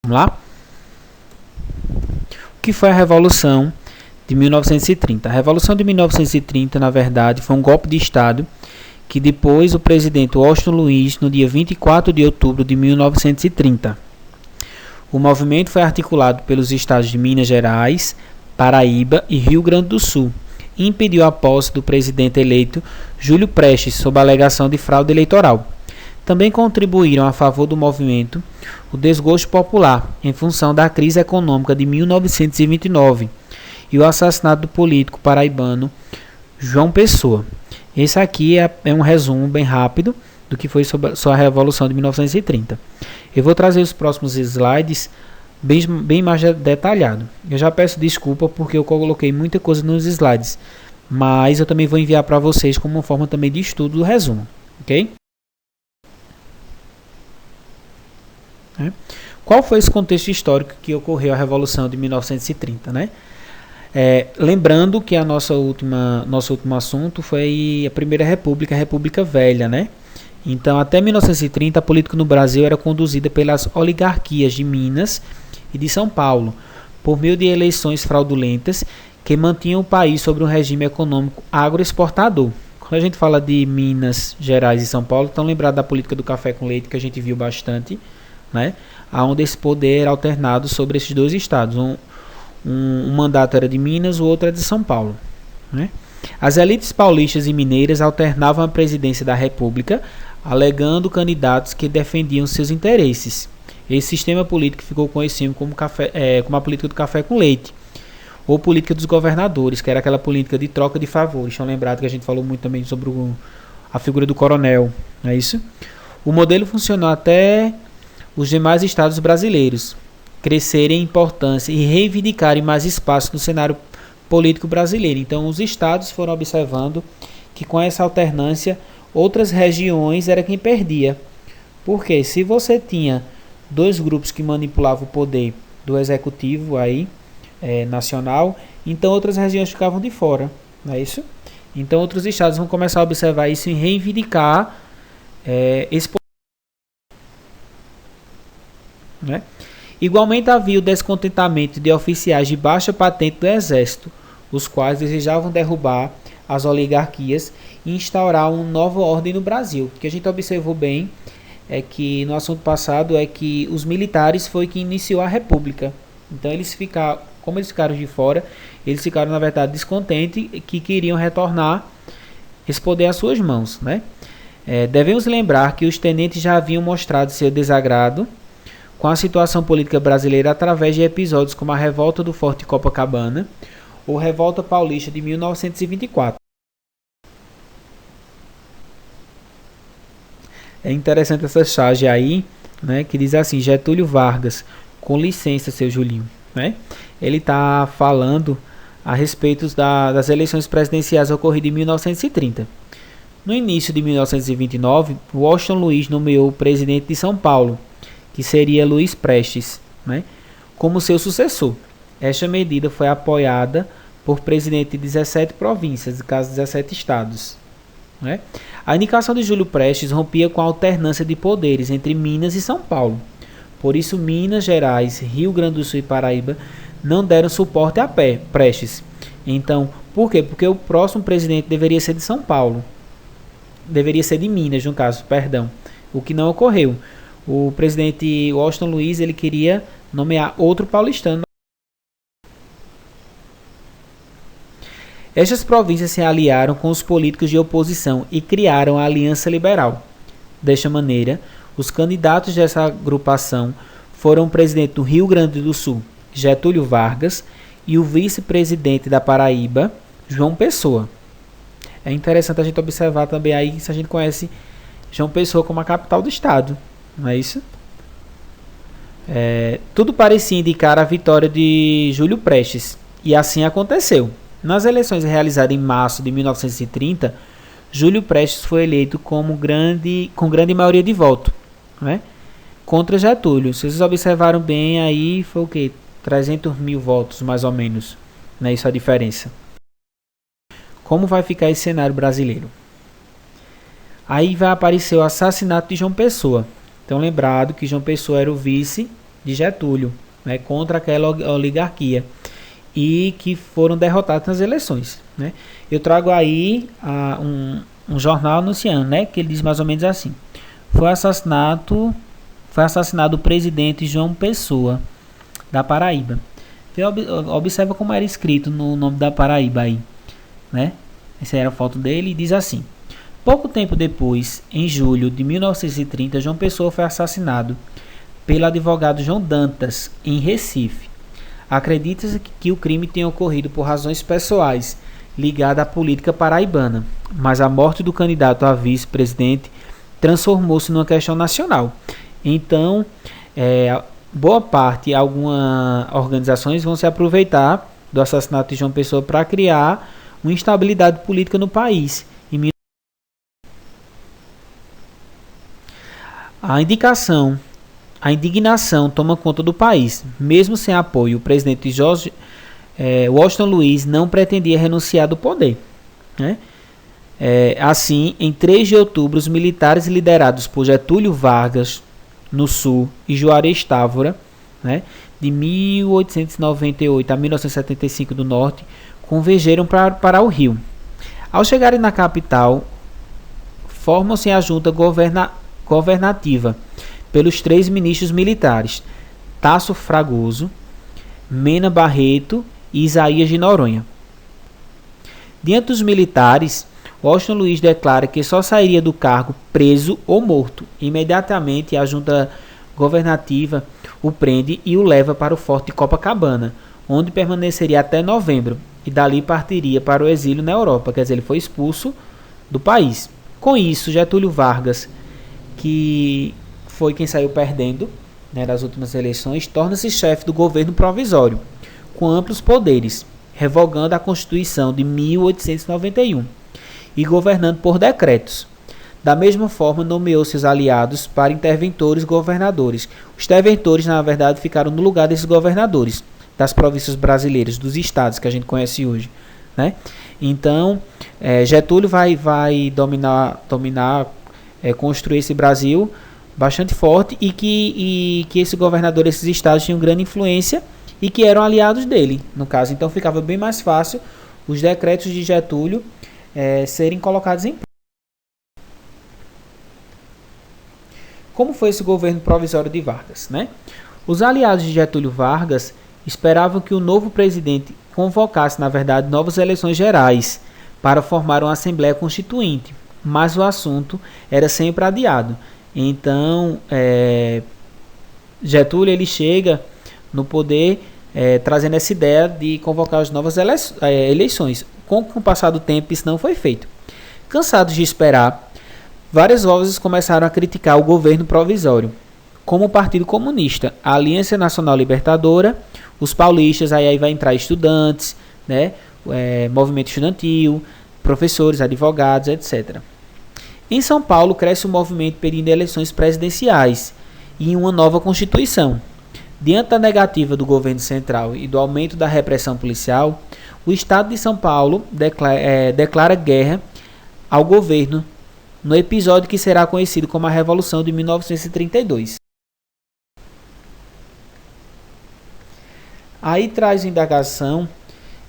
Vamos lá? O que foi a Revolução de 1930? A Revolução de 1930, na verdade, foi um golpe de Estado que depois o presidente Washington Luiz, no dia 24 de outubro de 1930. O movimento foi articulado pelos estados de Minas Gerais, Paraíba e Rio Grande do Sul e impediu a posse do presidente eleito Júlio Prestes sob a alegação de fraude eleitoral. Também contribuíram a favor do movimento o desgosto popular em função da crise econômica de 1929 e o assassinato do político paraibano João Pessoa. Esse aqui é um resumo bem rápido do que foi sobre a Revolução de 1930. Eu vou trazer os próximos slides bem mais detalhado. Eu já peço desculpa porque eu coloquei muita coisa nos slides, mas eu também vou enviar para vocês como uma forma também de estudo do resumo, ok? Qual foi esse contexto histórico que ocorreu a Revolução de 1930, né? Lembrando que nosso último assunto foi a Primeira República, a República Velha, né? Então, até 1930, a política no Brasil era conduzida pelas oligarquias de Minas e de São Paulo, por meio de eleições fraudulentas que mantinham o país sobre um regime econômico agroexportador. Quando a gente fala de Minas Gerais e São Paulo, estão lembrados da política do café com leite, que a gente viu bastante, né? Onde esse poder era alternado sobre esses dois estados. Um mandato era de Minas, o outro era de São Paulo, né? As elites paulistas e mineiras alternavam a presidência da República, alegando candidatos que defendiam seus interesses. Esse sistema político ficou conhecido como a política do café com leite, ou política dos governadores, que era aquela política de troca de favores. Estão lembrados que a gente falou muito também sobre a figura do coronel, não é isso? O modelo funcionou até os demais estados brasileiros crescerem em importância e reivindicarem mais espaço no cenário político brasileiro. Então, os estados foram observando que com essa alternância, outras regiões era quem perdia. Porque se você tinha dois grupos que manipulavam o poder do executivo aí, nacional, então outras regiões ficavam de fora, não é isso? Então, outros estados vão começar a observar isso e reivindicar esse poder, né? Igualmente havia o descontentamento de oficiais de baixa patente do exército, os quais desejavam derrubar as oligarquias e instaurar uma nova ordem no Brasil. O que a gente observou bem é que no assunto passado é que os militares foi que iniciou a república. Então como eles ficaram de fora, eles ficaram na verdade descontentes que queriam retornar esse poder às suas mãos, né? Devemos lembrar que os tenentes já haviam mostrado seu desagrado com a situação política brasileira através de episódios como a Revolta do Forte Copacabana ou Revolta Paulista de 1924. É interessante essa charge aí, né, que diz assim: Getúlio Vargas, com licença, seu Julinho, né? Ele está falando a respeito das eleições presidenciais ocorridas em 1930. No início de 1929, Washington Luiz nomeou o presidente de São Paulo, que seria Luiz Prestes, né, como seu sucessor. Esta medida foi apoiada por presidente de 17 províncias, no caso 17 estados, né? A indicação de Júlio Prestes rompia com a alternância de poderes entre Minas e São Paulo. Por isso, Minas Gerais, Rio Grande do Sul e Paraíba não deram suporte a Prestes. Então, por quê? Porque o próximo presidente deveria ser de São Paulo. Deveria ser de Minas, no caso, perdão. O que não ocorreu. O presidente Washington Luiz, ele queria nomear outro paulistano. Estas províncias se aliaram com os políticos de oposição e criaram a Aliança Liberal. Desta maneira, os candidatos dessa agrupação foram o presidente do Rio Grande do Sul, Getúlio Vargas, e o vice-presidente da Paraíba, João Pessoa. É interessante a gente observar também aí se a gente conhece João Pessoa como a capital do estado. Não é isso? Tudo parecia indicar a vitória de Júlio Prestes, e assim aconteceu. Nas eleições realizadas em março de 1930, Júlio Prestes foi eleito com grande maioria de voto, né, contra Getúlio. Se vocês observaram bem, aí foi o quê? 300 mil votos, mais ou menos. Não é isso a diferença. Como vai ficar esse cenário brasileiro? Aí vai aparecer o assassinato de João Pessoa. Então, lembrado que João Pessoa era o vice de Getúlio, né, contra aquela oligarquia, e que foram derrotados nas eleições, né. Eu trago aí um jornal anunciando, né, que ele diz mais ou menos assim: foi assassinado o presidente João Pessoa, da Paraíba. Observa como era escrito no nome da Paraíba aí, né? Essa era a foto dele, e diz assim: pouco tempo depois, em julho de 1930, João Pessoa foi assassinado pelo advogado João Dantas, em Recife. Acredita-se que o crime tenha ocorrido por razões pessoais, ligada à política paraibana, mas a morte do candidato a vice-presidente transformou-se numa questão nacional. Então, boa parte, algumas organizações vão se aproveitar do assassinato de João Pessoa para criar uma instabilidade política no país. A indignação toma conta do país. Mesmo sem apoio, o presidente Washington Luiz não pretendia renunciar do poder, né? Assim, em 3 de outubro, os militares liderados por Getúlio Vargas, no sul, e Juarez Távora, né, de 1898 a 1975 do norte, convergeram para o Rio. Ao chegarem na capital, formam-se a junta governativa pelos 3 ministros militares, Tasso Fragoso, Mena Barreto e Isaías de Noronha. Diante dos militares, Washington Luiz declara que só sairia do cargo preso ou morto. Imediatamente, a junta governativa o prende e o leva para o Forte de Copacabana, onde permaneceria até novembro, e dali partiria para o exílio na Europa. Quer dizer, ele foi expulso do país. Com isso, Getúlio Vargas, que foi quem saiu perdendo, né, nas últimas eleições, torna-se chefe do governo provisório, com amplos poderes, revogando a Constituição de 1891 e governando por decretos. Da mesma forma, nomeou seus aliados para interventores governadores. Os interventores, na verdade, ficaram no lugar desses governadores das províncias brasileiras, dos estados que a gente conhece hoje, né? Então, Getúlio vai dominar, construir esse Brasil bastante forte, e que esse governador, esses estados, tinham grande influência e que eram aliados dele, no caso. Então, ficava bem mais fácil os decretos de Getúlio serem colocados em. Como foi esse governo provisório de Vargas, né? Os aliados de Getúlio Vargas esperavam que o novo presidente convocasse, na verdade, novas eleições gerais para formar uma Assembleia Constituinte, mas o assunto era sempre adiado. Então, Getúlio ele chega no poder trazendo essa ideia de convocar as novas eleições. Com o passar do tempo, isso não foi feito. Cansados de esperar, várias vozes começaram a criticar o governo provisório, como o Partido Comunista, a Aliança Nacional Libertadora, os paulistas, aí vai entrar estudantes, né, movimento estudantil, professores, advogados, etc. Em São Paulo, cresce o movimento pedindo eleições presidenciais e uma nova Constituição. Diante da negativa do governo central e do aumento da repressão policial, o Estado de São Paulo declara guerra ao governo no episódio que será conhecido como a Revolução de 1932. Aí traz indagação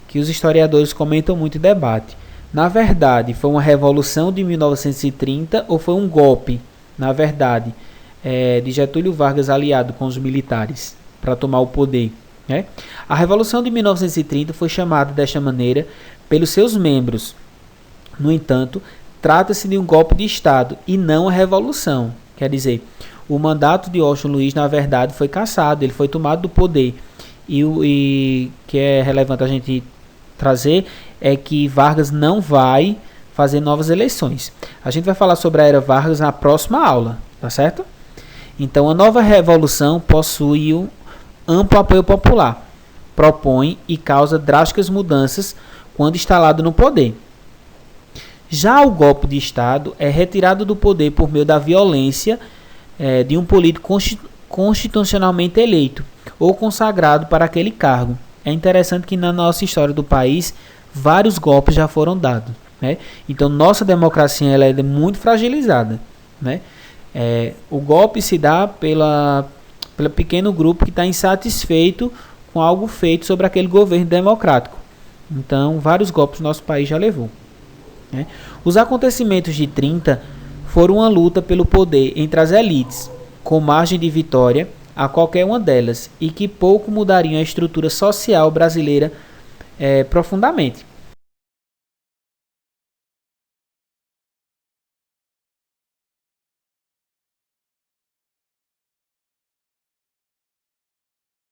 que os historiadores comentam muito em debate. Na verdade, foi uma revolução de 1930 ou foi um golpe, na verdade, de Getúlio Vargas aliado com os militares para tomar o poder, né? A Revolução de 1930 foi chamada desta maneira pelos seus membros. No entanto, trata-se de um golpe de Estado e não a revolução. Quer dizer, o mandato de Washington Luiz, na verdade, foi cassado, ele foi tomado do poder. E que é relevante a gente trazer é que Vargas não vai fazer novas eleições. A gente vai falar sobre a era Vargas na próxima aula, tá certo? Então, a nova revolução possui um amplo apoio popular, propõe e causa drásticas mudanças quando instalado no poder. Já o golpe de Estado é retirado do poder por meio da violência de um político constitucionalmente eleito ou consagrado para aquele cargo. É interessante que na nossa história do país, vários golpes já foram dados, né? Então, nossa democracia ela é muito fragilizada, né? O golpe se dá pelo pequeno grupo que está insatisfeito com algo feito sobre aquele governo democrático. Então, vários golpes o nosso país já levou, né? Os acontecimentos de 30 foram uma luta pelo poder entre as elites, com margem de vitória a qualquer uma delas, e que pouco mudariam a estrutura social brasileira profundamente.